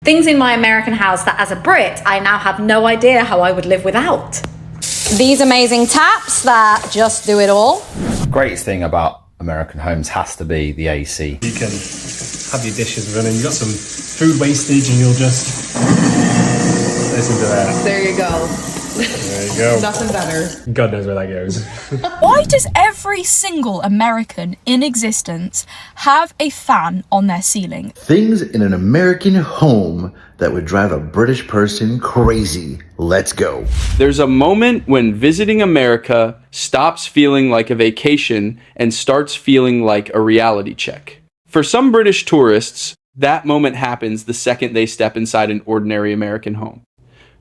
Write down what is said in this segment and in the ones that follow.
Things in my American house that as a Brit, I now have no idea how I would live without. These amazing taps that just do it all. Greatest thing about American homes has to be the AC. You can have your dishes running, you've got some food wastage and you'll just listen to that. There you go. There you go. Nothing better. God knows where that goes. Why does every single American in existence have a fan on their ceiling? Things in an American home that would drive a British person crazy. Let's go. There's a moment when visiting America stops feeling like a vacation and starts feeling like a reality check. For some British tourists, that moment happens the second they step inside an ordinary American home.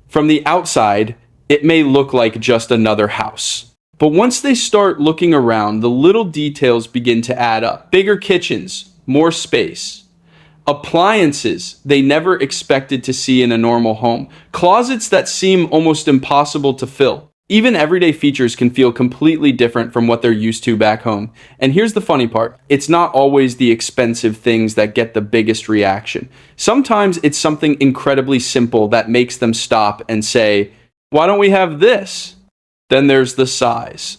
From the outside, it may look like just another house. But once they start looking around, the little details begin to add up. Bigger kitchens, more space. Appliances they never expected to see in a normal home. Closets that seem almost impossible to fill. Even everyday features can feel completely different from what they're used to back home. And here's the funny part. It's not always the expensive things that get the biggest reaction. Sometimes it's something incredibly simple that makes them stop and say, "Why don't we have this?" Then there's the size.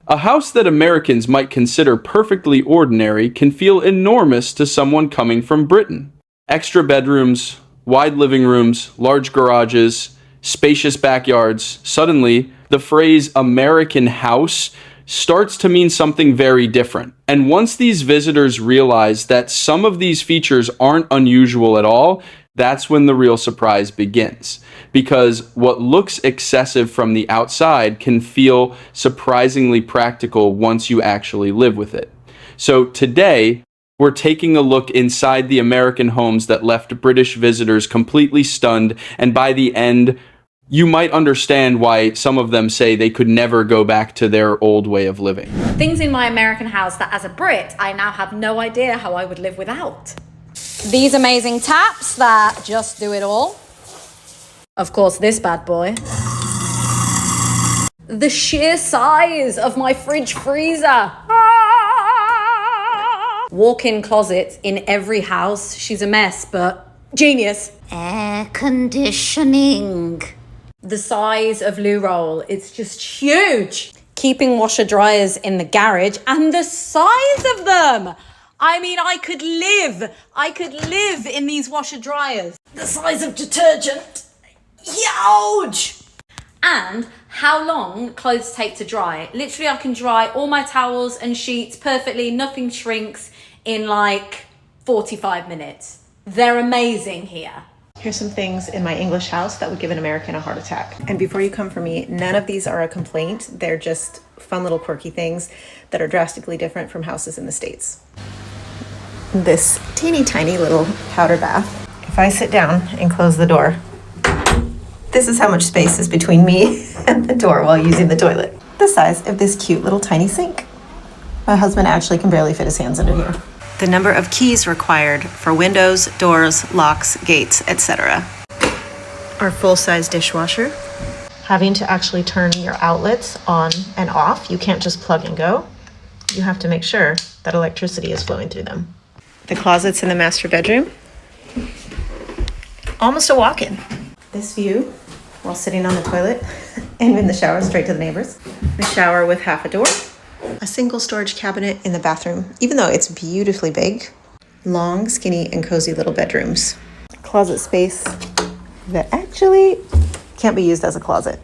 A house that Americans might consider perfectly ordinary can feel enormous to someone coming from Britain. Extra bedrooms, wide living rooms, large garages, spacious backyards. Suddenly, the phrase American house starts to mean something very different. And once these visitors realize that some of these features aren't unusual at all, that's when the real surprise begins. Because what looks excessive from the outside can feel surprisingly practical once you actually live with it. So today, we're taking a look inside the American homes that left British visitors completely stunned, and by the end, you might understand why some of them say they could never go back to their old way of living. Things in my American house that as a Brit, I now have no idea how I would live without. These amazing taps that just do it all. Of course, this bad boy. The sheer size of my fridge freezer. Walk-in closets in every house. She's a mess, but genius. Air conditioning. The size of loo roll, it's just huge. Keeping washer dryers in the garage and the size of them. I mean, I could live in these washer dryers. The size of detergent. Huge! And how long clothes take to dry. Literally, I can dry all my towels and sheets perfectly. Nothing shrinks in like 45 minutes. They're amazing here. Here's some things in my English house that would give an American a heart attack. And before you come for me, none of these are a complaint. They're just fun little quirky things that are drastically different from houses in the States. This teeny tiny little powder bath. If I sit down and close the door, this is how much space is between me and the door while using the toilet. The size of this cute little tiny sink. My husband actually can barely fit his hands under here. The number of keys required for windows, doors, locks, gates, etc. Our full-size dishwasher. Having to actually turn your outlets on and off. You can't just plug and go. You have to make sure that electricity is flowing through them. The closets in the master bedroom. Almost a walk-in. This view while sitting on the toilet and in the shower straight to the neighbors. The shower with half a door. A single storage cabinet in the bathroom, even though it's beautifully big. Long, skinny, and cozy little bedrooms. Closet space that actually can't be used as a closet.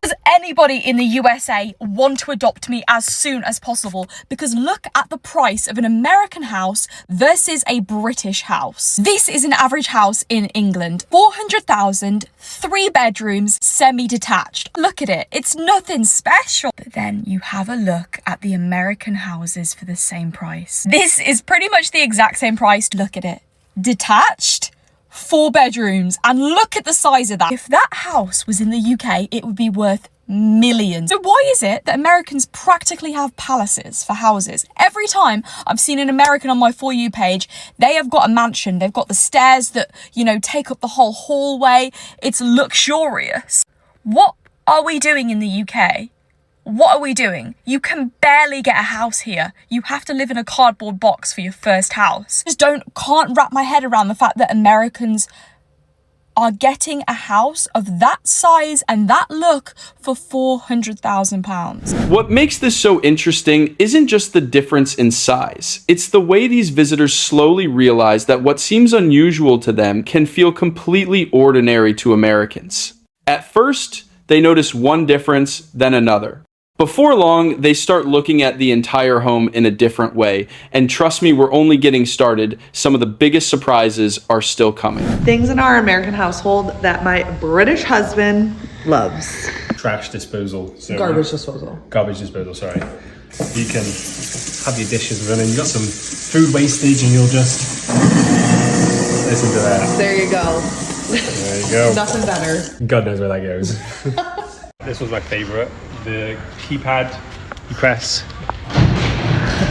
Does anybody in the USA want to adopt me as soon as possible? Because look at the price of an American house versus a British house. This is an average house in England. 400,000, 3 bedrooms, semi-detached. Look at it. It's nothing special. But then you have a look at the American houses for the same price. This is pretty much the exact same price. Look at it. Detached. 4 bedrooms, and look at the size of that. If that house was in the UK, it would be worth millions. So why is it that Americans practically have palaces for houses? Every time I've seen an American on my For You page, they have got a mansion. They've got the stairs that, you know, take up the whole hallway. It's luxurious. What are we doing in the UK? What are we doing? You can barely get a house here. You have to live in a cardboard box for your first house. Can't wrap my head around the fact that Americans are getting a house of that size and that look for £400,000. What makes this so interesting isn't just the difference in size. It's the way these visitors slowly realize that what seems unusual to them can feel completely ordinary to Americans. At first, they notice one difference, then another. Before long, they start looking at the entire home in a different way. And trust me, we're only getting started. Some of the biggest surprises are still coming. Things in our American household that my British husband loves. Trash disposal. So Garbage disposal. Garbage disposal, sorry. You can have your dishes running. You've got some food wastage and you'll just listen to that. There you go. There you go. Nothing better. God knows where that goes. This was my favourite. The keypad, you press,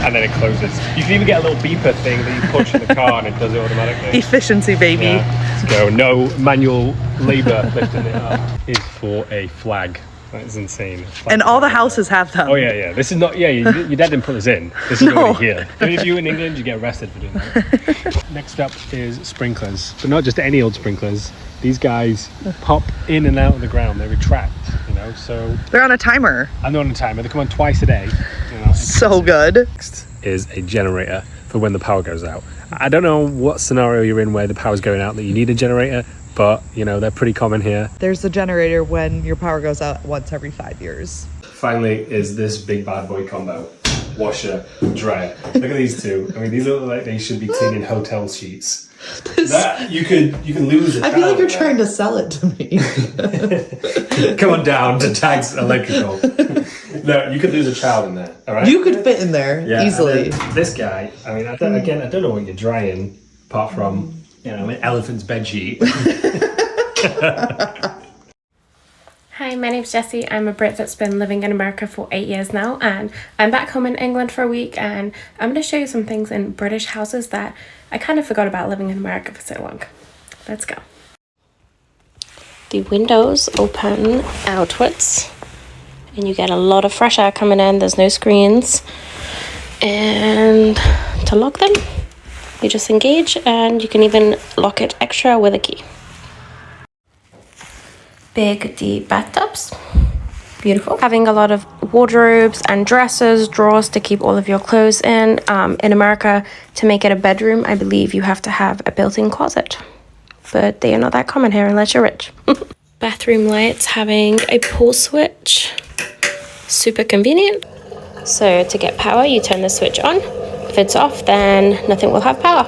and then it closes. You can even get a little beeper thing that you push in the car and it does it automatically. Efficiency, baby. Yeah, let's go. No manual labour lifting it up. Is for a flag. That is insane. And all the houses have them. Oh yeah. This is not. Yeah, your dad didn't put this in. This is already here. If you were in England, you get arrested for doing that. Next up is sprinklers, but not just any old sprinklers. These guys pop in and out of the ground. They retract, so... They're on a timer. I'm not on a timer. They come on twice a day. So good. Next is a generator for when the power goes out. I don't know what scenario you're in where the power's going out that you need a generator, but, they're pretty common here. There's the generator when your power goes out once every 5 years. Finally is this big bad boy combo. Washer, dryer. Look at these two. I mean, these look like they should be cleaning hotel sheets. That you can lose a I feel like you're trying to sell it to me. Come on down to Tags Electrical. No, you could lose a child in there, all right? You could fit in there easily. This guy, I mean, I don't know what you're drying, apart from, an elephant's bed sheet. Hi, my name's Jessie. I'm a Brit that's been living in America for 8 years now, and I'm back home in England for a week, and I'm going to show you some things in British houses that I kind of forgot about living in America for so long. Let's go. The windows open outwards, and you get a lot of fresh air coming in. There's no screens, and to lock them, you just engage, and you can even lock it extra with a key. Big deep bathtubs, beautiful. Having a lot of wardrobes and dressers, drawers to keep all of your clothes in. In America, to make it a bedroom, I believe you have to have a built-in closet, but they are not that common here unless you're rich. Bathroom lights, having a pull switch, super convenient. So to get power, you turn the switch on. If it's off, then nothing will have power.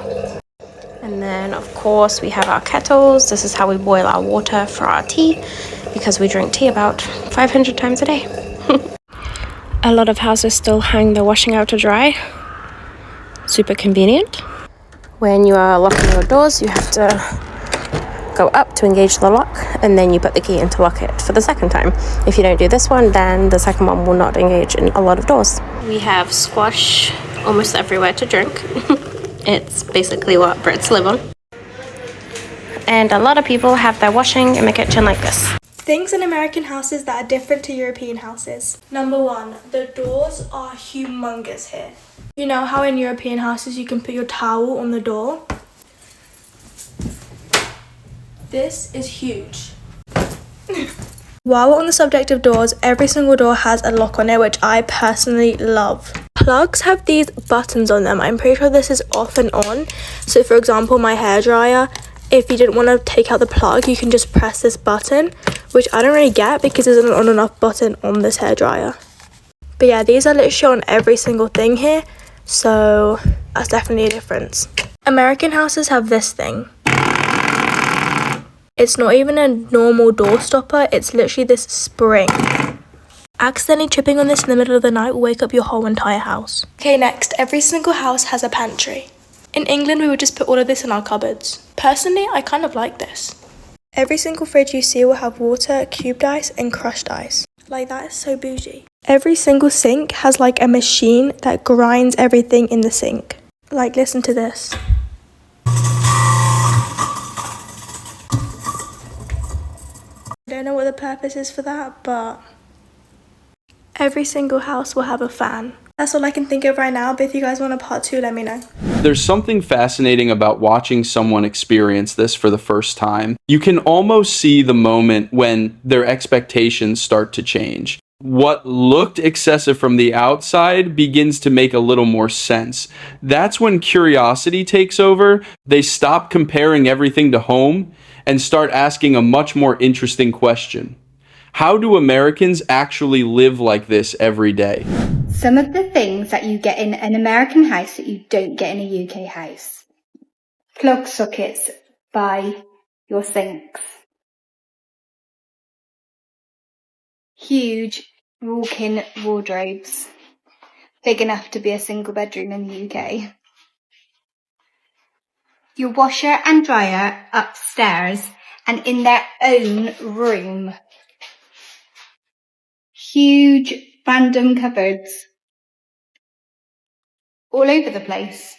And then, of course, we have our kettles. This is how we boil our water for our tea, because we drink tea about 500 times a day. A lot of houses still hang their washing out to dry. Super convenient. When you are locking your doors, you have to go up to engage the lock, and then you put the key in to lock it for the second time. If you don't do this one, then the second one will not engage in a lot of doors. We have squash almost everywhere to drink. It's basically what Brits live on. And a lot of people have their washing in the kitchen like this. Things in American houses that are different to European houses. Number one, the doors are humongous here. You know how in European houses you can put your towel on the door? This is huge. While we're on the subject of doors, every single door has a lock on it, which I personally love. Plugs have these buttons on them. I'm pretty sure this is off and on. So for example, my hairdryer, if you didn't want to take out the plug, you can just press this button, which I don't really get because there's an on and off button on this hairdryer. But yeah, these are literally on every single thing here, so that's definitely a difference. American houses have this thing. It's not even a normal door stopper, it's literally this spring. Accidentally tripping on this in the middle of the night will wake up your whole entire house. Okay, next, every single house has a pantry. In England, we would just put all of this in our cupboards. Personally, I kind of like this. Every single fridge you see will have water, cubed ice, and crushed ice. Like, that is so bougie. Every single sink has like a machine that grinds everything in the sink. Like, listen to this. I don't know what the purpose is for that, but... Every single house will have a fan. That's all I can think of right now, but if you guys want a part 2, let me know. There's something fascinating about watching someone experience this for the first time. You can almost see the moment when their expectations start to change. What looked excessive from the outside begins to make a little more sense. That's when curiosity takes over. They stop comparing everything to home and start asking a much more interesting question. How do Americans actually live like this every day? Some of the things that you get in an American house that you don't get in a UK house. Plug sockets by your sinks. Huge walk-in wardrobes, big enough to be a single bedroom in the UK. Your washer and dryer upstairs and in their own room. Huge random cupboards all over the place.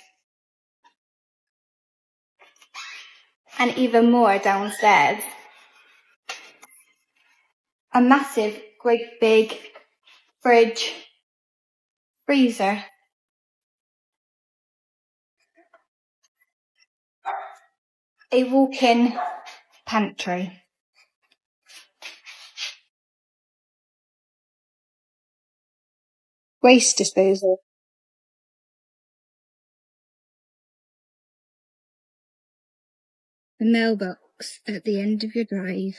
And even more downstairs. A massive, great big fridge, freezer. A walk-in pantry. Waste disposal. The mailbox at the end of your drive.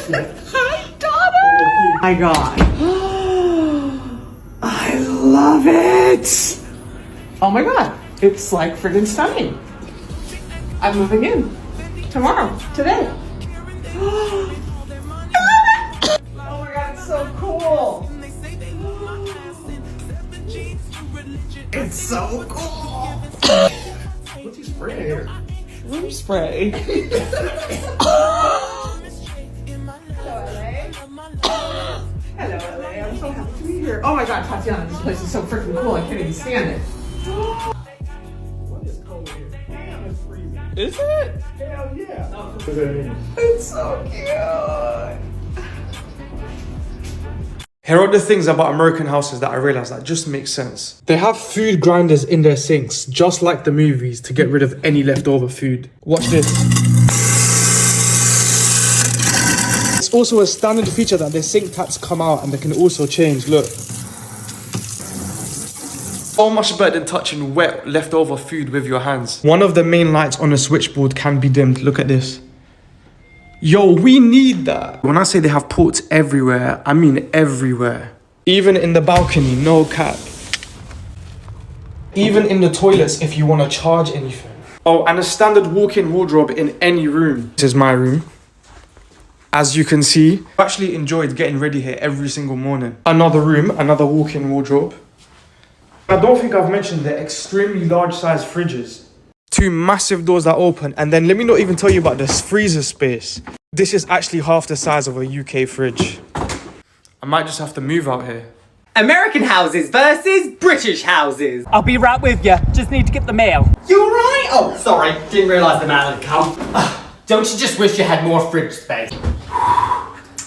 Hi, Donna! My God. I love it! Oh my God, it's like friggin' stunning. I'm moving in tomorrow, today. Oh my God, it's so cool. It's so cool. What's he spraying here? Room spray. Hello, LA. I'm so happy to be here. Oh my God, Tatiana, this place is so freaking cool. I can't even stand it. What is cold here? Damn, it's freezing. Is it? Hell yeah. It's so cute. Here are the things about American houses that I realized that just make sense. They have food grinders in their sinks, just like the movies, to get rid of any leftover food. Watch this. It's also a standard feature that their sink taps come out and they can also change, look. So much better than touching wet, leftover food with your hands. One of the main lights on the switchboard can be dimmed, look at this. Yo, we need that. When I say they have ports everywhere, I mean everywhere. Even in the balcony, no cap. Even in the toilets if you want to charge anything. Oh, and a standard walk-in wardrobe in any room. This is my room. As you can see, I actually enjoyed getting ready here every single morning. Another room, another walk-in wardrobe. I don't think I've mentioned the extremely large size fridges. Two massive doors that open, and then let me not even tell you about this freezer space. This is actually half the size of a UK fridge. I might just have to move out here. American houses versus British houses. I'll be right with you. Just need to get the mail. You alright? Oh, sorry. Didn't realise the mail had come. Don't you just wish you had more fridge space?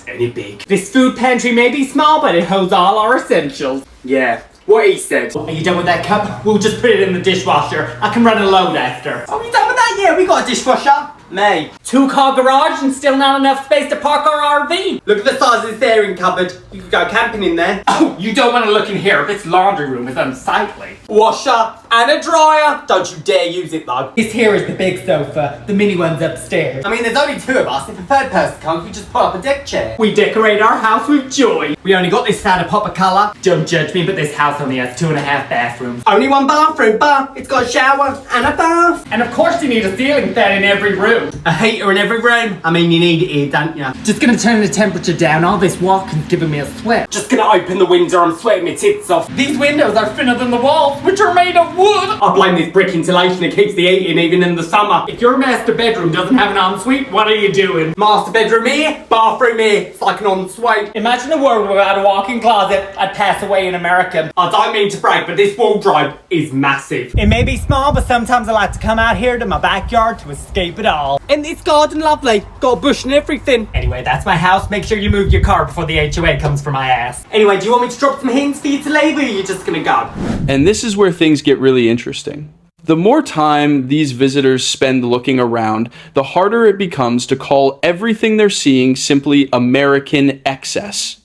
Only big. This food pantry may be small, but it holds all our essentials. Yeah. What he said. Are you done with that cup? We'll just put it in the dishwasher. I can run a load after. Are we done with that? Yeah, we got a dishwasher. May. 2-car garage and still not enough space to park our RV. Look at the size of this airing cupboard. You could go camping in there. Oh, you don't want to look in here. This laundry room is unsightly. Washer and a dryer. Don't you dare use it though. This here is the big sofa. The mini one's upstairs. I mean, there's only 2 of us. If a third person comes, we just put up a deck chair. We decorate our house with joy. We only got this sad a pop of colour. Don't judge me, but this house only has 2.5 bathrooms. Only 1 bathroom, but it's got a shower and a bath. And of course you need a ceiling fan in every room. A heater in every room. I mean, you need it here, don't you? Just gonna turn the temperature down. All this walking's giving me a sweat. Just gonna open the window. I'm sweating my tits off. These windows are thinner than the walls, which are made of wood. I blame this brick insulation. It keeps the heat in even in the summer. If your master bedroom doesn't have an ensuite, what are you doing? Master bedroom here, bathroom here. It's like an ensuite. Imagine a world without a walk-in closet. I'd pass away in America. I don't mean to brag, but this wardrobe is massive. It may be small, but sometimes I like to come out here to my backyard to escape it all. And it's garden lovely. Got a bush and everything. Anyway, that's my house. Make sure you move your car before the HOA comes for my ass. Anyway, do you want me to drop some hints for you to leave, or are you just gonna go? And this is where things get really interesting. The more time these visitors spend looking around, the harder it becomes to call everything they're seeing simply American excess.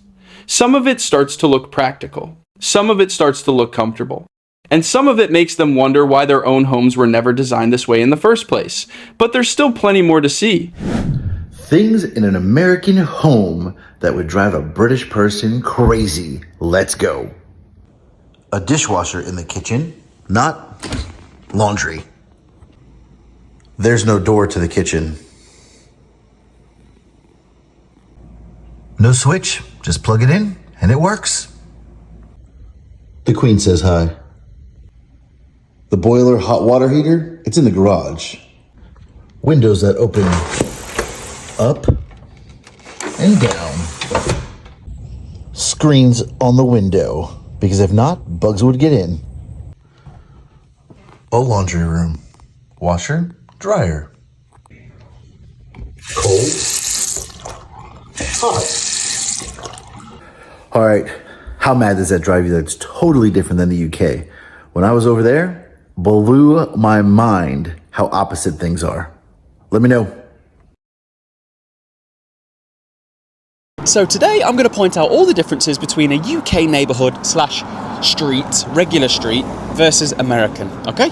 Some of it starts to look practical. Some of it starts to look comfortable. And some of it makes them wonder why their own homes were never designed this way in the first place. But there's still plenty more to see. Things in an American home that would drive a British person crazy. Let's go. A dishwasher in the kitchen, not laundry. There's no door to the kitchen. No switch, just plug it in and it works. The Queen says hi. The boiler hot water heater, it's in the garage. Windows that open up and down. Screens on the window, because if not, bugs would get in. A laundry room. Washer, dryer. Cold, hot. All right, how mad does that drive you? That's totally different than the UK. When I was over there, blew my mind how opposite things are. Let me know. So today I'm going to point out all the differences between a UK neighbourhood / street, regular street, versus American, okay?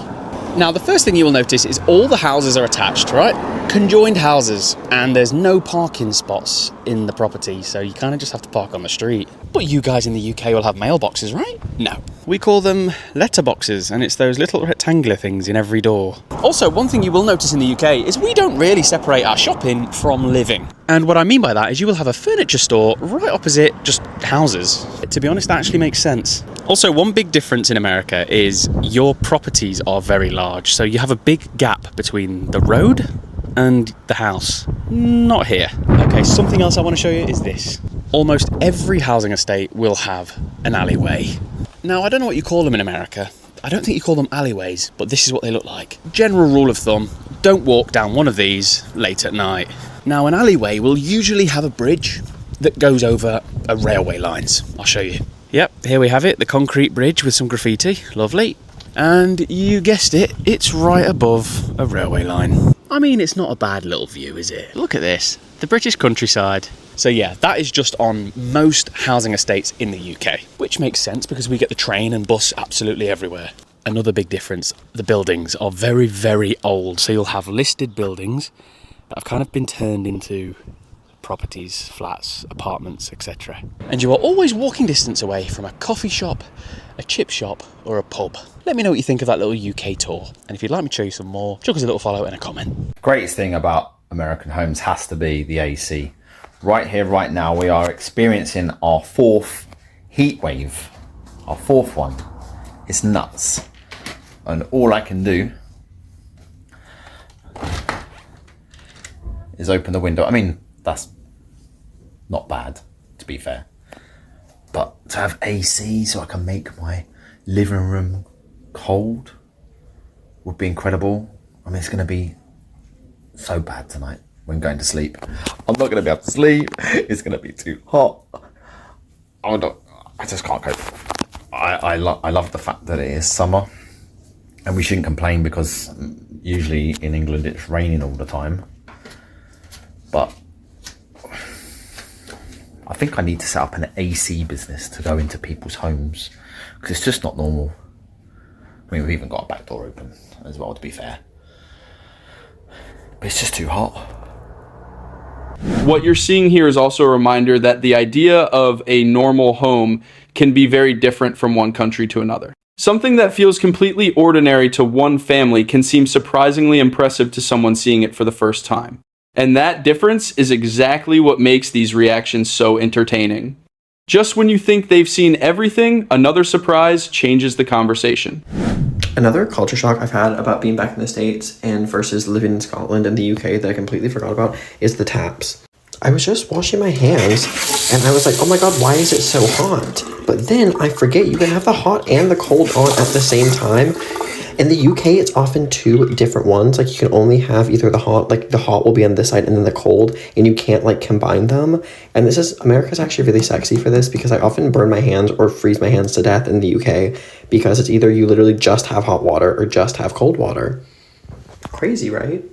Now the first thing you will notice is all the houses are attached, right? Conjoined houses, and there's no parking spots in the property, so you kind of just have to park on the street. But you guys in the UK will have mailboxes, right? No. We call them letterboxes, and it's those little rectangular things in every door. Also, one thing you will notice in the UK is we don't really separate our shopping from living. And what I mean by that is you will have a furniture store right opposite just houses. To be honest, that actually makes sense. Also, one big difference in America is your properties are very large, so you have a big gap between the road and the house. Not here. Okay, something else I want to show you is this. Almost every housing estate will have an alleyway. Now, I don't know what you call them in America. I don't think you call them alleyways, but this is what they look like. General rule of thumb, don't walk down one of these late at night. Now, an alleyway will usually have a bridge that goes over a railway lines. I'll show you. Yep, here we have it, the concrete bridge with some graffiti. Lovely. And you guessed it, it's right above a railway line. I mean, it's not a bad little view, is it? Look at this, the British countryside. So yeah, that is just on most housing estates in the UK, which makes sense because we get the train and bus absolutely everywhere. Another big difference, the buildings are very, very old. So you'll have listed buildings that have kind of been turned into properties, flats, apartments, etc. And you are always walking distance away from a coffee shop, a chip shop, or a pub. Let me know what you think of that little UK tour. And if you'd like me to show you some more, chuck us a little follow and a comment. Greatest thing about American homes has to be the AC. Right here, right now, we are experiencing our 4th heat wave. Our 4th one. It's nuts. And all I can do is open the window. I mean, that's not bad, to be fair. But to have AC so I can make my living room cold would be incredible. I mean, it's going to be so bad tonight when going to sleep. I'm not going to be able to sleep. It's going to be too hot. I just can't cope. I love the fact that it is summer. And we shouldn't complain because usually in England it's raining all the time. But I think I need to set up an AC business to go into people's homes because it's just not normal. I mean, we've even got a back door open as well, to be fair. But it's just too hot. What you're seeing here is also a reminder that the idea of a normal home can be very different from one country to another. Something that feels completely ordinary to one family can seem surprisingly impressive to someone seeing it for the first time. And that difference is exactly what makes these reactions so entertaining. Just when you think they've seen everything, another surprise changes the conversation. Another culture shock I've had about being back in the States and versus living in Scotland and the UK that I completely forgot about is the taps. I was just washing my hands and I was like, oh my god, why is it so hot? But then I forget you can have the hot and the cold on at the same time. In the UK, it's often two different ones. Like, you can only have either the hot, like the hot will be on this side and then the cold, and you can't like combine them. And America's actually really sexy for this because I often burn my hands or freeze my hands to death in the UK because it's either you literally just have hot water or just have cold water. Crazy, right?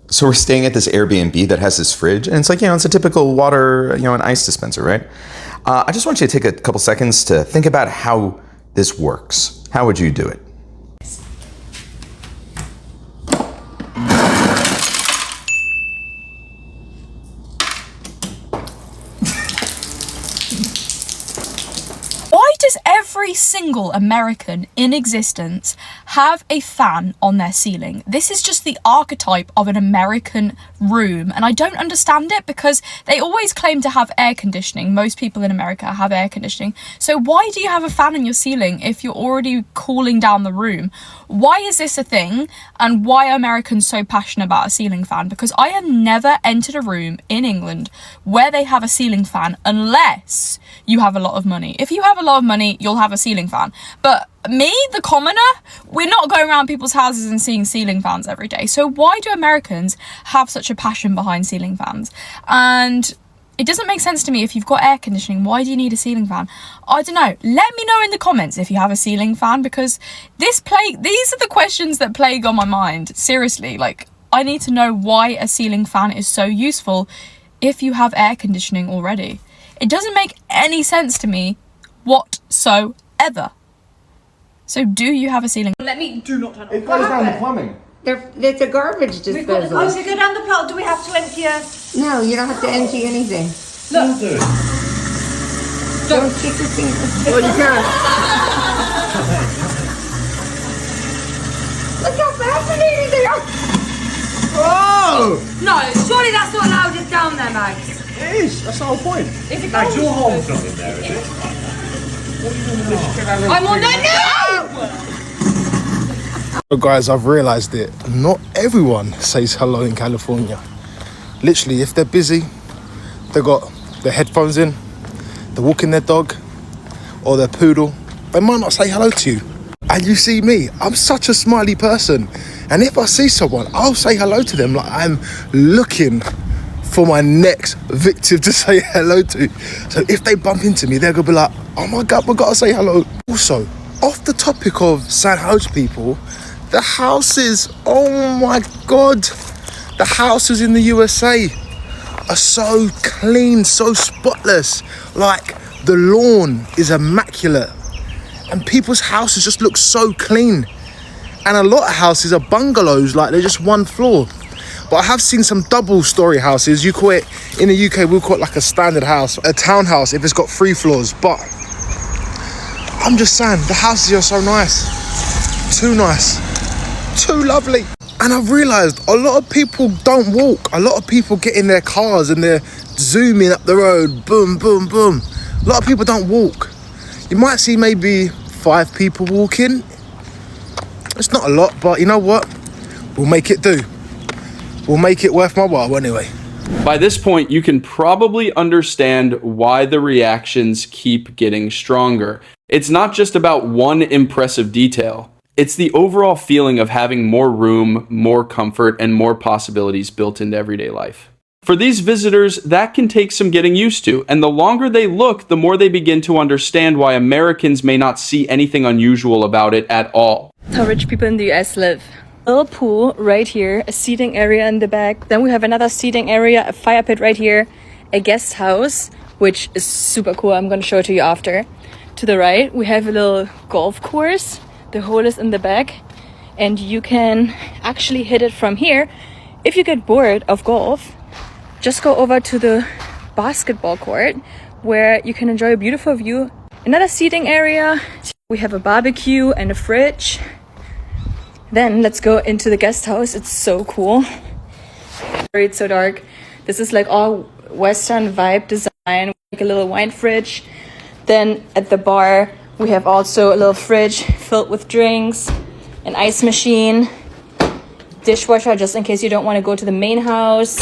So we're staying at this Airbnb that has this fridge, and it's like, it's a typical water, an ice dispenser, right? I just want you to take a couple seconds to think about how this works. How would you do it? Why does every single American in existence have a fan on their ceiling? This is just the archetype of an American room, and I don't understand it because they always claim to have air conditioning. Most people in America have air conditioning. So why do you have a fan in your ceiling if you're already cooling down the room? Why is this a thing, and why are Americans so passionate about a ceiling fan? Because I have never entered a room in England where they have a ceiling fan unless you have a lot of money. If you have a lot of money, you'll have a ceiling fan. But me, the commoner, we're not going around people's houses and seeing ceiling fans every day. So why do Americans have such a passion behind ceiling fans? And it doesn't make sense to me. If you've got air conditioning, why do you need a ceiling fan? I don't know. Let me know in the comments if you have a ceiling fan, because these are the questions that plague on my mind. Seriously, like, I need to know why a ceiling fan is so useful if you have air conditioning already. It doesn't make any sense to me whatsoever. So do you have a ceiling? Do not turn off. It goes down the plumbing. There's a garbage disposal. Oh, so go down the pole. Do we have to empty a... No, you don't have to empty anything. Look. Don't stick your fingers. Well, you can. Look how fascinating they are. Oh! No, surely that's not allowed just down there, Max. It is. That's the whole point. Is it Max, gold? your home's not in there, is it? I'm on that now! So guys, I've realised it. Not everyone says hello in California. Literally, if they're busy, they've got their headphones in, they're walking their dog or their poodle, they might not say hello to you. And you see me, I'm such a smiley person. And if I see someone, I'll say hello to them like I'm looking for my next victim to say hello to. So if they bump into me, they're gonna be like, oh my God, we gotta say hello. Also, off the topic of saying hello to people, the houses, oh my God, the houses in the USA are so clean, so spotless. Like, the lawn is immaculate and people's houses just look so clean. And a lot of houses are bungalows, like they're just one floor. But I have seen some double story houses. You call it, in the UK, we'll call it like a standard house, a townhouse if it's got 3 floors. But I'm just saying, the houses are so nice. Too nice. Too lovely. And I've realised a lot of people don't walk. A lot of people get in their cars and they're zooming up the road. Boom, boom, boom. A lot of people don't walk. You might see maybe 5 people walking. It's not a lot, but you know what? We'll make it do. We'll make it worth my while anyway. By this point, you can probably understand why the reactions keep getting stronger. It's not just about one impressive detail. It's the overall feeling of having more room, more comfort, and more possibilities built into everyday life. For these visitors, that can take some getting used to, and the longer they look, the more they begin to understand why Americans may not see anything unusual about it at all. How rich people in the US live. A little pool right here, a seating area in the back. Then we have another seating area, a fire pit right here, a guest house, which is super cool. I'm going to show it to you after. To the right, we have a little golf course. The hole is in the back, and you can actually hit it from here. If you get bored of golf, just go over to the basketball court where you can enjoy a beautiful view. Another seating area. We have a barbecue and a fridge. Then let's go into the guest house. It's so cool. It's so dark. This is like all Western vibe design. Like a little wine fridge. Then at the bar, we have also a little fridge filled with drinks. an ice machine, dishwasher just in case you don't want to go to the main house,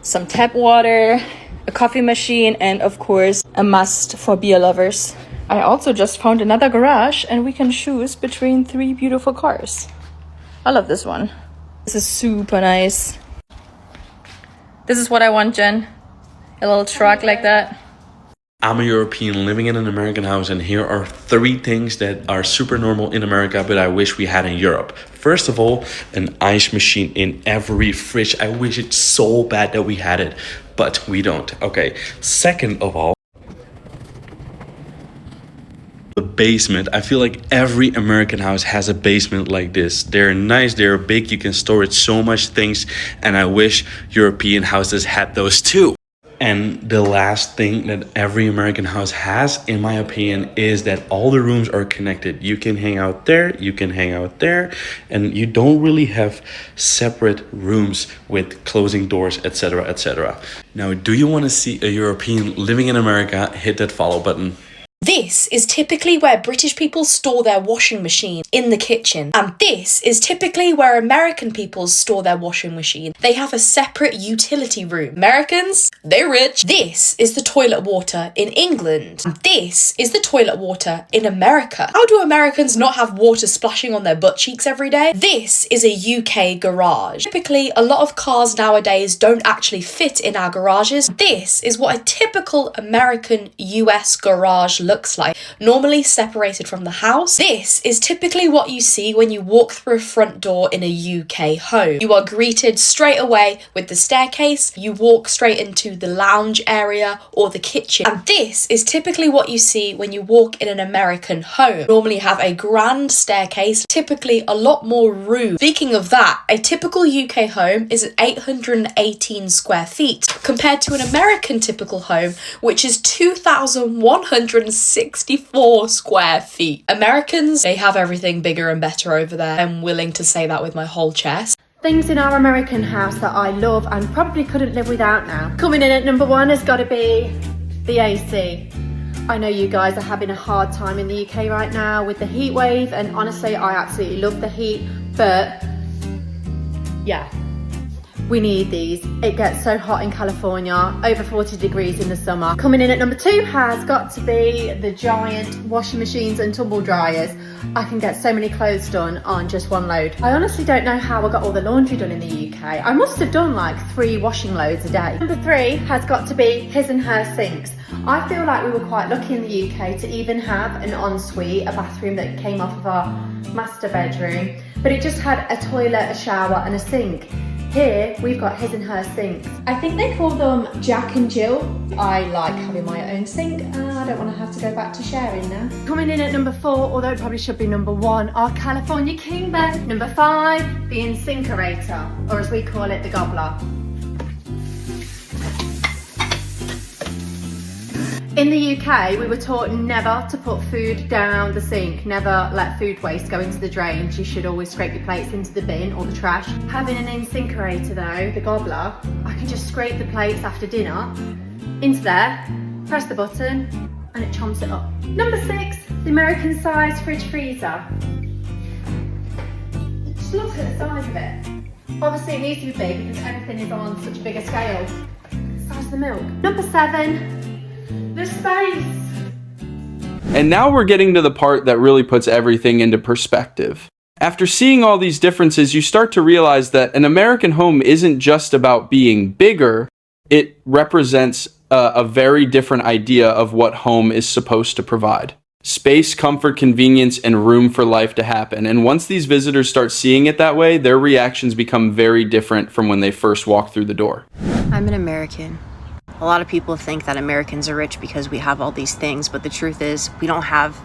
some tap water, a coffee machine, and of course a must for beer lovers. I also just found another garage and we can choose between 3 beautiful cars. I love this one. This is super nice. This is what I want, Jen. A little truck like that. I'm a European living in an American house, and here are 3 things that are super normal in America, but I wish we had in Europe. First of all, an ice machine in every fridge. I wish it so bad that we had it, but we don't. Okay. Second of all, the basement. I feel like every American house has a basement like this. They're nice, they're big, you can store it so much things, and I wish European houses had those too. And the last thing that every American house has, in my opinion, is that all the rooms are connected. You can hang out there, you can hang out there, and you don't really have separate rooms with closing doors, etc., etc. Now, do you want to see a European living in America? Hit that follow button. This is typically where British people store their washing machine, in the kitchen. And this is typically where American people store their washing machine. They have a separate utility room. Americans, they're rich. This is the toilet water in England. And this is the toilet water in America. How do Americans not have water splashing on their butt cheeks every day? This is a UK garage. Typically, a lot of cars nowadays don't actually fit in our garages. This is what a typical American US garage looks like, normally separated from the house. This is typically what you see when you walk through a front door in a UK home. You are greeted straight away with the staircase, you walk straight into the lounge area or the kitchen, and this is typically what you see when you walk in an American home. Normally have a grand staircase, typically a lot more room. Speaking of that, a typical UK home is 818 square feet compared to an American typical home, which is 2,164 square feet. Americans, they have everything bigger and better over there. I'm willing to say that with my whole chest. Things in our American house that I love and probably couldn't live without now. Coming in at number 1 has got to be the AC. I know you guys are having a hard time in the UK right now with the heat wave, and honestly I absolutely love the heat, but yeah, we need these. It gets so hot in California, over 40 degrees in the summer. Coming in at number 2 has got to be the giant washing machines and tumble dryers. I can get so many clothes done on just one load. I honestly don't know how I got all the laundry done in the UK. I must have done like 3 washing loads a day. Number 3 has got to be his and her sinks. I feel like we were quite lucky in the UK to even have an ensuite, a bathroom that came off of our master bedroom, but it just had a toilet, a shower and a sink. Here, we've got his and her sinks. I think they call them Jack and Jill. I like having my own sink. I don't want to have to go back to sharing now. Coming in at number 4, although it probably should be number 1, our California king bed. Number 5, the incinerator, or as we call it, the gobbler. In the UK, we were taught never to put food down the sink, never let food waste go into the drains. You should always scrape your plates into the bin or the trash. Having an incinerator though, the gobbler, I can just scrape the plates after dinner into there, press the button, and it chomps it up. Number 6, the American size fridge freezer. Just look at the size of it. Obviously it needs to be big because everything is on such a bigger scale. The size of the milk. Number 7, the space. And now we're getting to the part that really puts everything into perspective. After seeing all these differences, you start to realize that an American home isn't just about being bigger, it represents a very different idea of what home is supposed to provide. Space, comfort, convenience, and room for life to happen. And once these visitors start seeing it that way, their reactions become very different from when they first walk through the door. I'm an American. A lot of people think that Americans are rich because we have all these things, but the truth is we don't have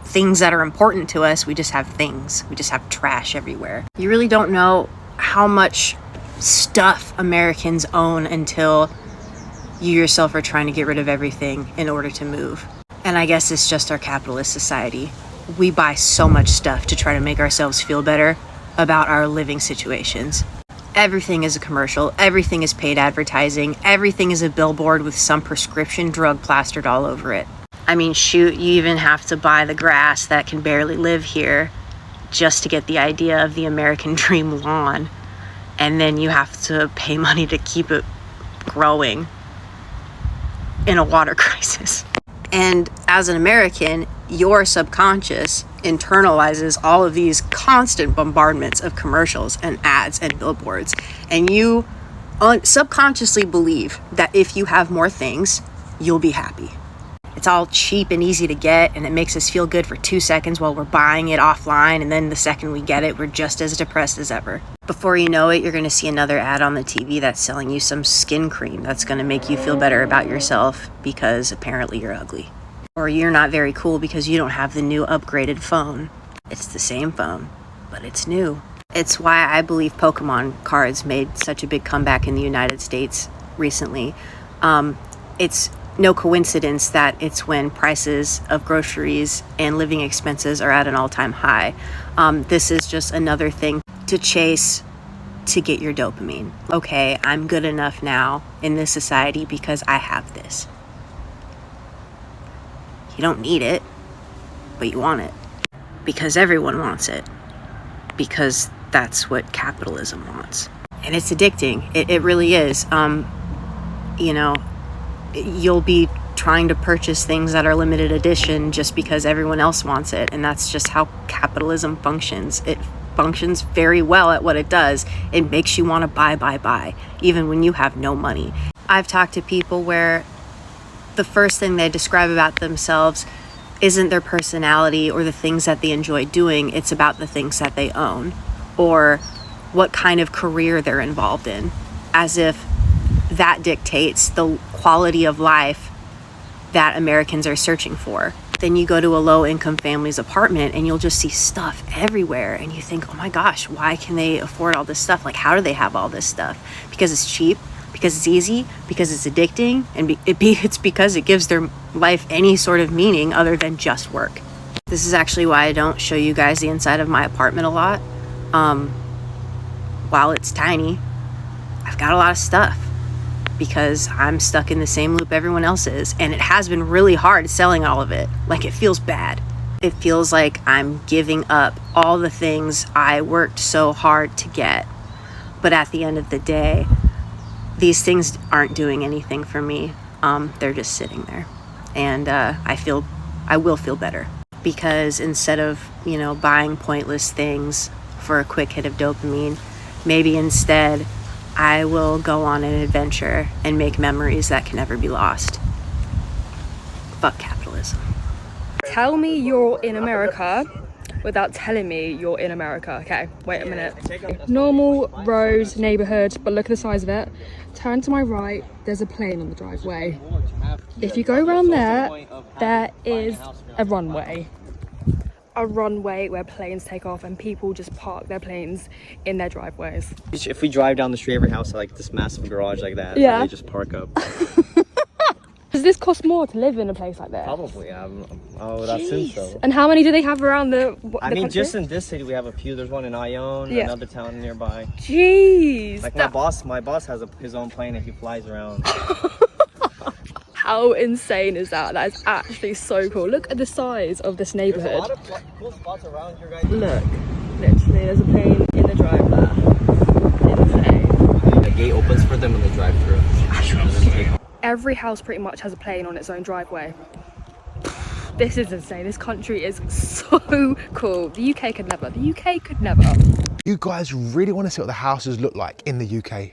things that are important to us. We just have things. We just have trash everywhere. You really don't know how much stuff Americans own until you yourself are trying to get rid of everything in order to move. And I guess it's just our capitalist society. We buy so much stuff to try to make ourselves feel better about our living situations. Everything is a commercial, everything is paid advertising, everything is a billboard with some prescription drug plastered all over it. I mean, shoot, you even have to buy the grass that can barely live here just to get the idea of the American dream lawn, and then you have to pay money to keep it growing in a water crisis. And as an American, your subconscious internalizes all of these constant bombardments of commercials and ads and billboards, and you subconsciously believe that if you have more things, you'll be happy. It's all cheap and easy to get, and it makes us feel good for 2 seconds while we're buying it offline, and then the second we get it, we're just as depressed as ever. Before you know it, you're going to see another ad on the TV that's selling you some skin cream that's going to make you feel better about yourself because apparently you're ugly. Or you're not very cool because you don't have the new upgraded phone. It's the same phone, but it's new. It's why I believe Pokemon cards made such a big comeback in the United States recently. It's no coincidence that it's when prices of groceries and living expenses are at an all-time high. This is just another thing to chase to get your dopamine. Okay, I'm good enough now in this society because I have this. You don't need it, but you want it. Because everyone wants it. Because that's what capitalism wants. And it's addicting. It really is. You know, you'll be trying to purchase things that are limited edition just because everyone else wants it. And that's just how capitalism functions. It functions very well at what it does. It makes you want to buy, even when you have no money. I've talked to people where the first thing they describe about themselves isn't their personality or the things that they enjoy doing. It's about the things that they own or what kind of career they're involved in, as if that dictates the quality of life that Americans are searching for. Then you go to a low-income family's apartment and you'll just see stuff everywhere and you think, oh my gosh, why can they afford all this stuff? Like, how do they have all this stuff? Because it's cheap, because it's easy, because it's addicting, and it's because it gives their life any sort of meaning other than just work. This is actually why I don't show you guys the inside of my apartment a lot. While it's tiny, I've got a lot of stuff because I'm stuck in the same loop everyone else is, and it has been really hard selling all of it. Like, it feels bad. It feels like I'm giving up all the things I worked so hard to get. But at the end of the day, these things aren't doing anything for me. They're just sitting there. And I will feel better. Because instead of, buying pointless things for a quick hit of dopamine, maybe instead I will go on an adventure and make memories that can never be lost. Fuck capitalism. Tell me you're in America without telling me you're in America. Okay, wait a minute. Normal road, neighborhood, but look at the size of it. Turn to my right, there's a plane on the driveway. If you go around there, there is a runway. A runway where planes take off and people just park their planes in their driveways. If we drive down the street, every house has like this massive garage like that, yeah, they just park up. Does this cost more to live in a place like this? Probably, I would assume so. And how many do they have around the country? Just in this city we have a few. There's one in Ione, another town nearby. Jeez. Like my boss has his own plane and he flies around. How insane is that? That is actually so cool. Look at the size of this neighborhood. There's a lot of cool spots around here, guys. Look, literally, there's a plane in the drive there. Insane. The gate opens for them and they drive through. Every house pretty much has a plane on its own driveway. This is insane. This country is so cool. The UK could never. The UK could never. You guys really want to see what the houses look like in the UK.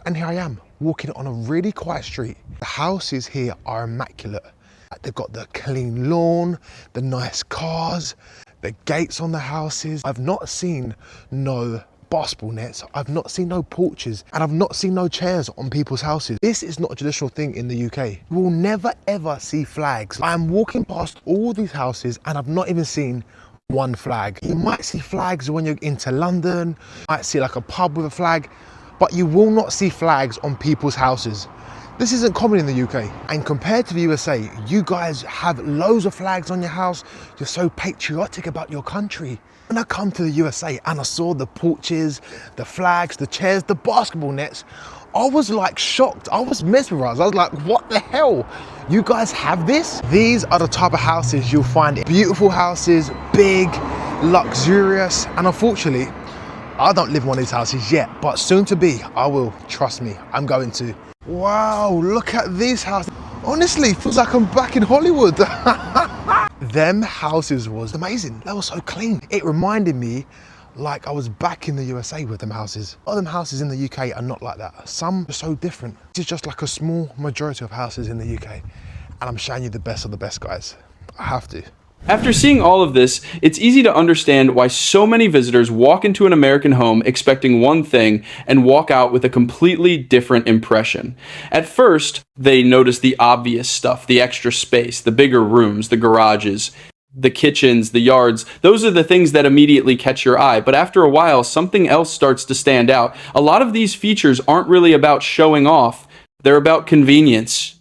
And here I am, walking on a really quiet street. The houses here are immaculate. They've got the clean lawn, the nice cars, the gates on the houses. I've not seen no basketball nets, I've not seen no porches, and I've not seen no chairs on people's houses. This is not a traditional thing in the UK. You will never ever see flags. I'm walking past all these houses and I've not even seen one flag. You might see flags when you're into London, you might see like a pub with a flag, but you will not see flags on people's houses. This isn't common in the UK. And compared to the USA, you guys have loads of flags on your house. You're so patriotic about your country. When I come to the USA and I saw the porches, the flags, the chairs, the basketball nets, I was like shocked. I was mesmerized. I was like, what the hell? You guys have this? These are the type of houses you'll find. Beautiful houses, big, luxurious, and unfortunately, I don't live in one of these houses yet, but soon to be, I will. Trust me, I'm going to. Wow, look at this house. Honestly, feels like I'm back in Hollywood. Them houses was amazing. They were so clean. It reminded me like I was back in the USA with them houses. A lot of them houses in the UK are not like that. Some are so different. This is just like a small majority of houses in the UK. And I'm showing you the best of the best, guys. I have to. After seeing all of this, it's easy to understand why so many visitors walk into an American home expecting one thing and walk out with a completely different impression. At first, they notice the obvious stuff, the extra space, the bigger rooms, the garages, the kitchens, the yards. Those are the things that immediately catch your eye. But after a while, something else starts to stand out. A lot of these features aren't really about showing off. They're about convenience.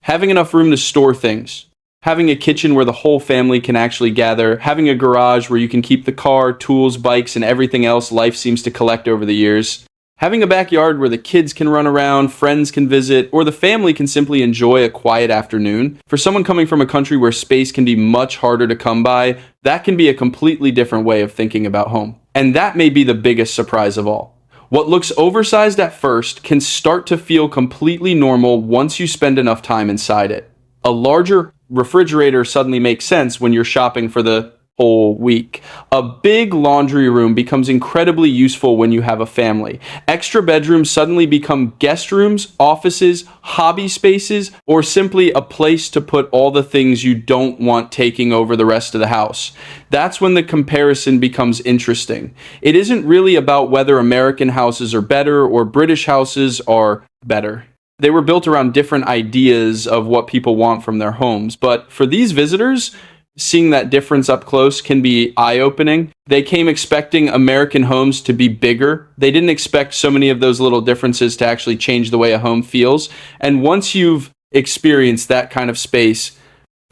Having enough room to store things. Having a kitchen where the whole family can actually gather, having a garage where you can keep the car, tools, bikes, and everything else life seems to collect over the years, having a backyard where the kids can run around, friends can visit, or the family can simply enjoy a quiet afternoon. For someone coming from a country where space can be much harder to come by, that can be a completely different way of thinking about home. And that may be the biggest surprise of all. What looks oversized at first can start to feel completely normal once you spend enough time inside it. A larger refrigerator suddenly makes sense when you're shopping for the whole week. A big laundry room becomes incredibly useful when you have a family. Extra bedrooms suddenly become guest rooms, offices, hobby spaces, or simply a place to put all the things you don't want taking over the rest of the house. That's when the comparison becomes interesting. It isn't really about whether American houses are better or British houses are better. They were built around different ideas of what people want from their homes. But for these visitors, seeing that difference up close can be eye-opening. They came expecting American homes to be bigger. They didn't expect so many of those little differences to actually change the way a home feels. And once you've experienced that kind of space,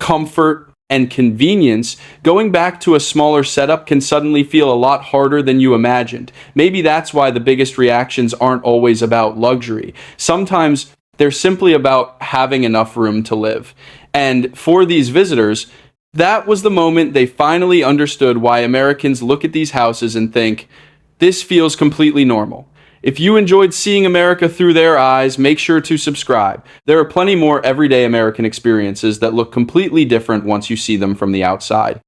comfort, and convenience, going back to a smaller setup can suddenly feel a lot harder than you imagined. Maybe that's why the biggest reactions aren't always about luxury. Sometimes they're simply about having enough room to live. And for these visitors, that was the moment they finally understood why Americans look at these houses and think, this feels completely normal. If you enjoyed seeing America through their eyes, make sure to subscribe. There are plenty more everyday American experiences that look completely different once you see them from the outside.